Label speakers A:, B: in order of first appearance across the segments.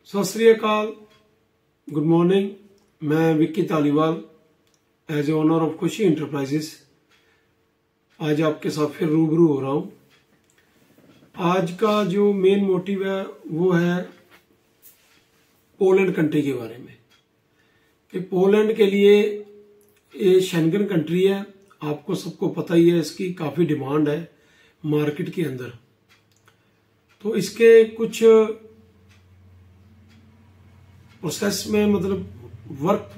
A: सत श्री अकाल, good morning. मैं Vicky Taliwal as a owner of Khushi enterprises आज आपके साथ फिर रूबरू हो रहा हूं। आज का जो मेन मोटिव है वो है पोलैंड कंट्री के बारे में कि पोलैंड के लिए ये शेंगन कंट्री है। आपको सबको पता ही है, इसकी काफ़ी डिमांड है मार्केट के अंदर। तो इसके कुछ प्रोसेस में मतलब वर्क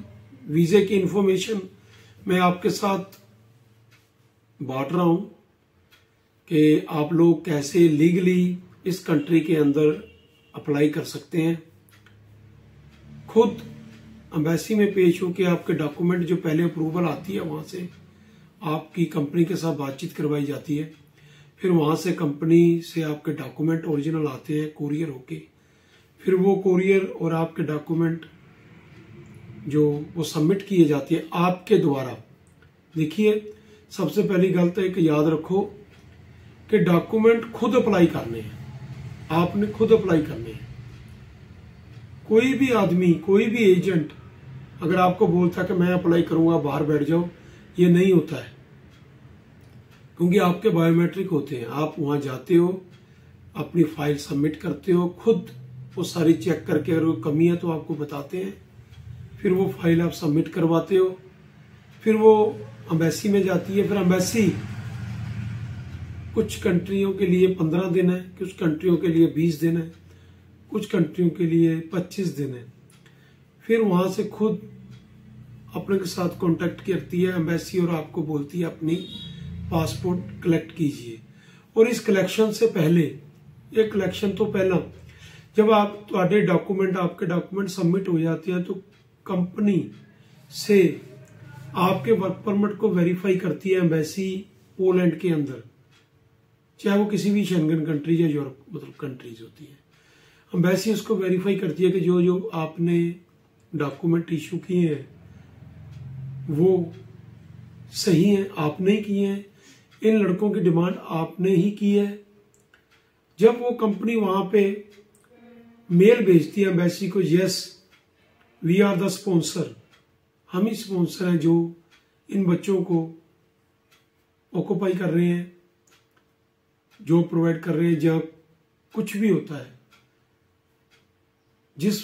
A: वीजे की इंफॉर्मेशन मैं आपके साथ बांट रहा हूं कि आप लोग कैसे लीगली इस कंट्री के अंदर अप्लाई कर सकते हैं। खुद एम्बेसी में पेश होकर आपके डॉक्यूमेंट जो पहले अप्रूवल आती है वहां से आपकी कंपनी के साथ बातचीत करवाई जाती है। फिर वहां से कंपनी से आपके डॉक्यूमेंट ओरिजिनल आते हैं कोरियर होके। फिर वो कोरियर और आपके डॉक्यूमेंट जो वो सबमिट किए जाते हैं आपके द्वारा। देखिए, सबसे पहली गलत है कि याद रखो कि डॉक्यूमेंट खुद अप्लाई करने हैं, आपने खुद अप्लाई करने हैं। कोई भी आदमी, कोई भी एजेंट अगर आपको बोलता है कि मैं अप्लाई करूंगा बाहर बैठ जाओ, ये नहीं होता है, क्योंकि आपके बायोमेट्रिक होते हैं। आप वहां जाते हो, अपनी फाइल सबमिट करते हो, खुद वो सारी चेक करके अगर कोई कमी है तो आपको बताते हैं। फिर वो फाइल आप सबमिट करवाते हो, फिर वो एम्बेसी में जाती है। फिर एम्बेसी कुछ कंट्रियों के लिए 15 दिन है, कुछ कंट्रियों के लिए 20 दिन है, कुछ कंट्रियों के लिए 25 दिन है। फिर वहां से खुद अपने के साथ कांटेक्ट करती है एम्बेसी और आपको बोलती है अपनी पासपोर्ट कलेक्ट कीजिए। और इस कलेक्शन से पहले, ये कलेक्शन तो पहला, जब आपके डॉक्यूमेंट सबमिट हो जाते हैं तो कंपनी से आपके वर्क परमिट को वेरीफाई करती है एम्बेसी पोलैंड के अंदर, चाहे वो किसी भी शेंगन कंट्री या यूरोप मतलब कंट्रीज होती है। एम्बेसी उसको वेरीफाई करती है कि जो जो आपने डॉक्यूमेंट इशू किए हैं वो सही है, आपने ही किए हैं, इन लड़कों की डिमांड आपने ही की है। जब वो कंपनी वहां पे मेल भेजती है एम्बेसी को, yes we are the sponsor, हम ही स्पॉन्सर हैं जो इन बच्चों को ऑक्यूपाई कर रहे हैं, जो प्रोवाइड कर रहे हैं, जब कुछ भी होता है जिस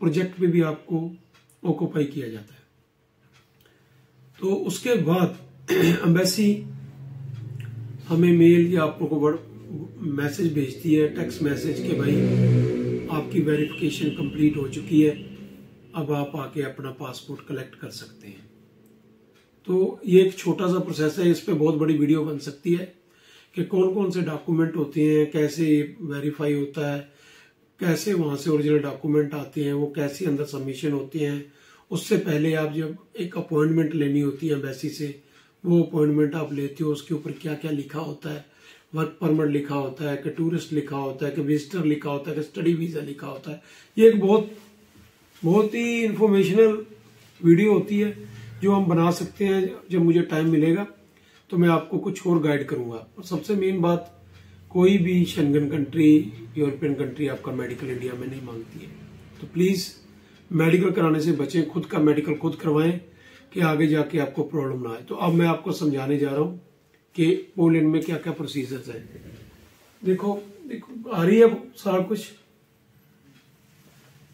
A: प्रोजेक्ट पे भी आपको ऑक्यूपाई किया जाता है। तो उसके बाद एम्बेसी हमें मेल या आपको मैसेज भेजती है, टेक्स्ट मैसेज के भाई आपकी वेरिफिकेशन कंप्लीट हो चुकी है, अब आप आके अपना पासपोर्ट कलेक्ट कर सकते हैं। तो ये एक छोटा सा प्रोसेस है, इस पे बहुत बड़ी वीडियो बन सकती है कि कौन कौन से डॉक्यूमेंट होते हैं, कैसे वेरीफाई होता है, कैसे वहां से ओरिजिनल डॉक्यूमेंट आते हैं, वो कैसे अंदर सबमिशन होते हैं। उससे पहले आप जब एक अपॉइंटमेंट लेनी होती है एम्बेसी से, वो अपॉइंटमेंट आप लेते हो, उसके ऊपर क्या क्या लिखा होता है, वर्क परमिट लिखा होता है कि टूरिस्ट लिखा होता है कि विजिटर लिखा होता है कि स्टडी वीजा लिखा होता है। ये एक बहुत ही इंफॉर्मेशनल वीडियो होती है जो हम बना सकते हैं। जब मुझे टाइम मिलेगा तो मैं आपको कुछ और गाइड करूंगा। और सबसे मेन बात, कोई भी शेंगन कंट्री, यूरोपियन कंट्री आपका मेडिकल इंडिया में नहीं मांगती है। तो प्लीज मेडिकल कराने से बचें, खुद का मेडिकल खुद करवाएं कि आगे जाके आपको प्रॉब्लम ना आए। तो अब मैं आपको समझाने जा रहा हूं कि पोलैंड में क्या क्या प्रोसीजर्स है। देखो आ रही है सारा कुछ।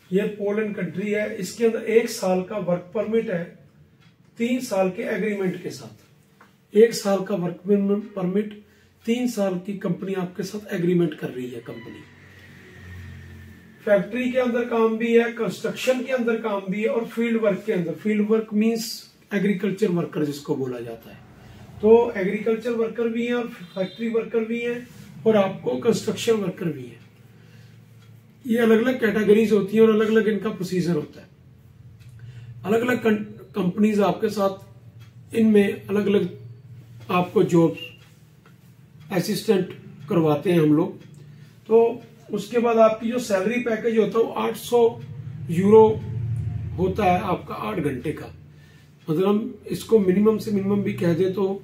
A: ये पोलैंड कंट्री है, इसके अंदर 1 साल का वर्क परमिट है 3 साल के एग्रीमेंट के साथ। 1 साल का वर्क परमिट, 3 साल की कंपनी आपके साथ एग्रीमेंट कर रही है। कंपनी फैक्ट्री के अंदर काम भी है, कंस्ट्रक्शन के अंदर काम भी है, और फील्ड वर्क के अंदर। Field work means agriculture worker जिसको बोला जाता है। तो एग्रीकल्चर वर्कर भी हैं और फैक्ट्री वर्कर भी हैं और आपको कंस्ट्रक्शन वर्कर भी हैं। ये अलग अलग कैटेगरीज होती हैं और अलग अलग इनका प्रोसीजर होता है। अलग अलग कंपनीज आपके साथ इनमें अलग अलग आपको जॉब असिस्टेंट करवाते हैं हम लोग। तो उसके बाद आपकी जो सैलरी पैकेज होता है वो 800 यूरो होता है आपका 8 घंटे का। मतलब हम इसको मिनिमम से मिनिमम भी कह दे तो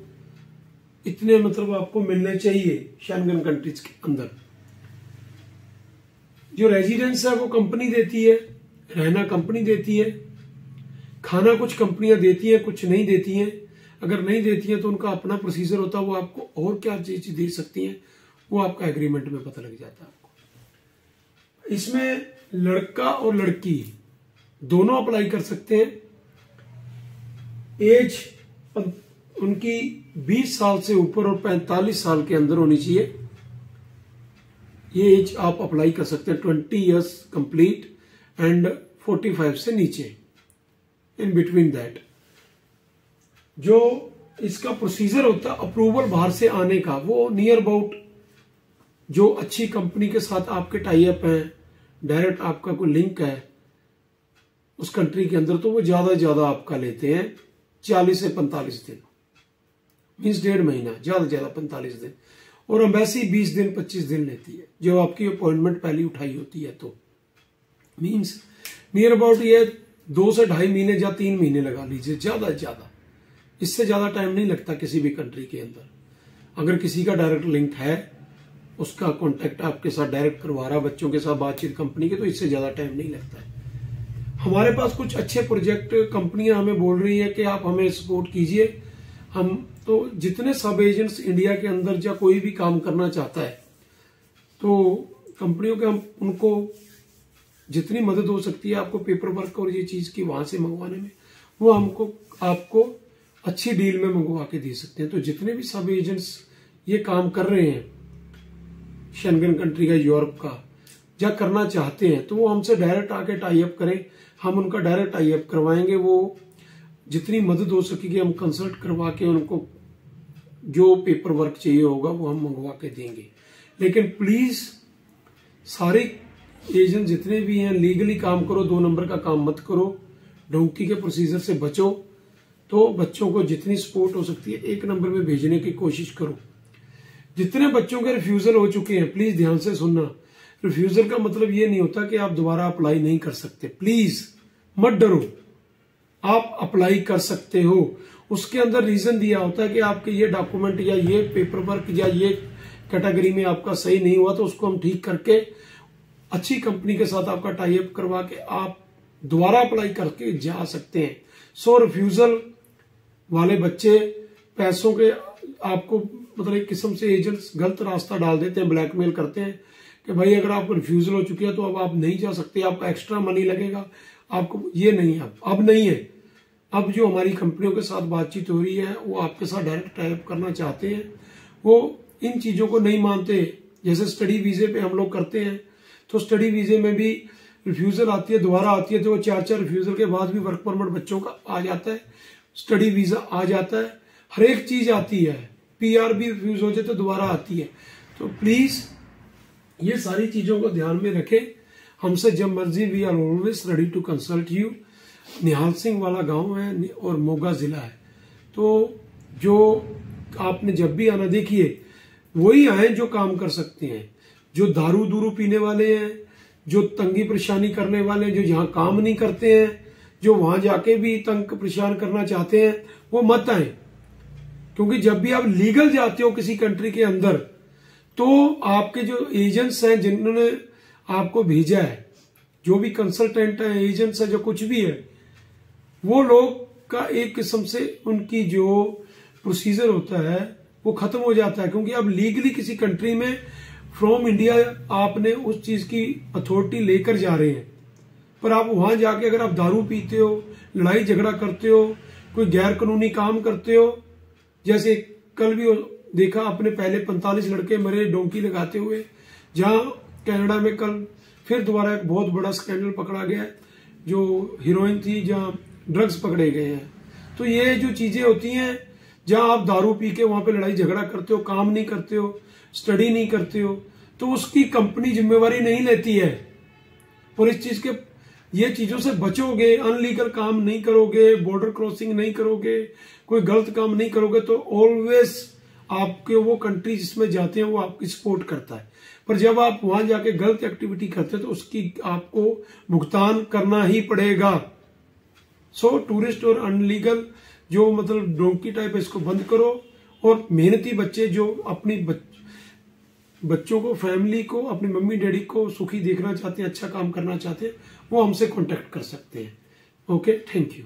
A: इतने मतलब आपको मिलने चाहिए शेंगन कंट्रीज के अंदर। जो रेजिडेंस है वो कंपनी देती है, रहना कंपनी देती है, खाना कुछ कंपनियां देती हैं, कुछ नहीं देती हैं। अगर नहीं देती हैं तो उनका अपना प्रोसीजर होता है, वो आपको और क्या चीज दे सकती हैं वो आपका एग्रीमेंट में पता लग जाता है आपको। इसमें लड़का और लड़की दोनों अप्लाई कर सकते हैं। एज उनकी 20 साल से ऊपर और 45 साल के अंदर होनी चाहिए। ये एज आप अप्लाई कर सकते हैं। 20 इयर्स कंप्लीट एंड 45 से नीचे, इन बिटवीन दैट। जो इसका प्रोसीजर होता है अप्रूवल बाहर से आने का, वो नियर अबाउट जो अच्छी कंपनी के साथ आपके टाई अप हैं, डायरेक्ट आपका कोई लिंक है उस कंट्री के अंदर, तो वो ज्यादा आपका लेते हैं 40 से 45 दिन, मीन्स 1.5 महीना, ज्यादा 45 दिन। और एम्बेसी 20 दिन 25 दिन लेती है, जो आपकी अपॉइंटमेंट पहली उठाई होती है। तो मीन्स नियर अबाउट ये 2 से 2.5 महीने या 3 महीने लगा लीजिए, ज्यादा। इससे ज्यादा टाइम नहीं लगता किसी भी कंट्री के अंदर। अगर किसी का डायरेक्ट लिंक है, उसका कॉन्टेक्ट आपके साथ डायरेक्ट करवा रहा, बच्चों के साथ बातचीत कंपनी के, तो इससे ज्यादा टाइम नहीं लगता है। हमारे पास कुछ अच्छे प्रोजेक्ट कंपनियां हमें बोल रही है कि आप हमें सपोर्ट कीजिए। हम तो जितने सब एजेंट्स इंडिया के अंदर या कोई भी काम करना चाहता है, तो कंपनियों के हम उनको जितनी मदद हो सकती है आपको पेपर वर्क और ये चीज की वहां से मंगवाने में, वो हमको आपको अच्छी डील में मंगवा के दे सकते हैं। तो जितने भी सब एजेंट्स ये काम कर रहे हैं शेंगन कंट्री का, यूरोप का, या करना चाहते हैं, तो वो हमसे डायरेक्ट आके टाई अप करें। हम उनका डायरेक्ट टाई अप करवाएंगे। वो जितनी मदद हो सकेगी हम कंसल्ट करवा के उनको जो पेपर वर्क चाहिए होगा वो हम मंगवा के देंगे। लेकिन प्लीज सारे एजेंट जितने भी हैं लीगली काम करो, 2 नंबर का काम मत करो, डोंकी के प्रोसीजर से बचो। तो बच्चों को जितनी सपोर्ट हो सकती है 1 नंबर में भेजने की कोशिश करो। जितने बच्चों के रिफ्यूजल हो चुके हैं, प्लीज ध्यान से सुनना, रिफ्यूजल का मतलब ये नहीं होता कि आप दोबारा अप्लाई नहीं कर सकते। प्लीज मत डरो, आप अप्लाई कर सकते हो। उसके अंदर रीजन दिया होता है कि आपके ये डॉक्यूमेंट या ये पेपर वर्क या ये कैटेगरी में आपका सही नहीं हुआ, तो उसको हम ठीक करके अच्छी कंपनी के साथ आपका टाई अप करवा के आप दोबारा अप्लाई करके जा सकते हैं। सो रिफ्यूजल वाले बच्चे पैसों के आपको मतलब एक किस्म से एजेंट्स गलत रास्ता डाल देते हैं, ब्लैकमेल करते हैं कि भाई अगर आपको रिफ्यूजल हो चुकी है तो अब आप नहीं जा सकते, आपका एक्स्ट्रा मनी लगेगा आपको। ये नहीं है, अब नहीं है। अब जो हमारी कंपनियों के साथ बातचीत हो रही है, वो आपके साथ डायरेक्ट टाई अप करना चाहते हैं, वो इन चीजों को नहीं मानते। जैसे स्टडी वीजे पे हम लोग करते हैं, तो स्टडी वीजे में भी रिफ्यूजल आती है, दोबारा आती है, तो 4 रिफ्यूजल के बाद भी वर्क परमिट बच्चों का आ जाता है, स्टडी वीजा आ जाता है, हर एक चीज आती है। PR भी रिफ्यूज हो जाए तो दोबारा आती है। तो प्लीज ये सारी चीजों को ध्यान में रखें। हमसे जब मर्जी, we are always ready to consult you. Nihal Singh Wala गांव है और मोगा जिला है, तो जो आपने जब भी आना, देखिए वही आए जो काम कर सकते हैं। जो दारू दूरू पीने वाले हैं, जो तंगी परेशानी करने वाले हैं, जो यहाँ काम नहीं करते हैं, जो वहां जाके भी तंग परेशान करना चाहते हैं, वो मत आए। क्योंकि जब भी आप लीगल जाते हो किसी कंट्री के अंदर, तो आपके जो एजेंट्स हैं जिन्होंने आपको भेजा है, जो भी कंसल्टेंट है, एजेंट्स है, जो कुछ भी है, वो लोग का एक किस्म से उनकी जो प्रोसीजर होता है वो खत्म हो जाता है। क्योंकि आप लीगली किसी कंट्री में फ्रॉम इंडिया आपने उस चीज की अथॉरिटी लेकर जा रहे हैं, पर आप वहां जाके अगर आप दारू पीते हो, लड़ाई झगड़ा करते हो, कोई गैर कानूनी काम करते हो, जैसे कल भी देखा आपने, पहले 45 लड़के मरे डोंकी लगाते हुए, जहां कनाडा में कल फिर दोबारा एक बहुत बड़ा स्कैंडल पकड़ा गया, जो हीरोइन थी, जहां ड्रग्स पकड़े गए हैं। तो ये जो चीजें होती हैं, जहां आप दारू पी के वहां पे लड़ाई झगड़ा करते हो, काम नहीं करते हो, स्टडी नहीं करते हो, तो उसकी कंपनी जिम्मेवारी नहीं लेती है। और इस चीज के, ये चीजों से बचोगे, अनलीगल काम नहीं करोगे, बॉर्डर क्रॉसिंग नहीं करोगे, कोई गलत काम नहीं करोगे, तो ऑलवेज आपके वो कंट्री जिसमें जाते हैं वो आपकी सपोर्ट करता है। पर जब आप वहां जाके गलत एक्टिविटी करते हैं तो उसकी आपको भुगतान करना ही पड़ेगा। सो टूरिस्ट और अनलीगल जो मतलब डोंकी टाइप है, इसको बंद करो। और मेहनती बच्चे जो अपनी बच्चों को, फैमिली को, अपनी मम्मी डैडी को सुखी देखना चाहते हैं, अच्छा काम करना चाहते हैं, वो हमसे कांटेक्ट कर सकते हैं। Okay, thank you.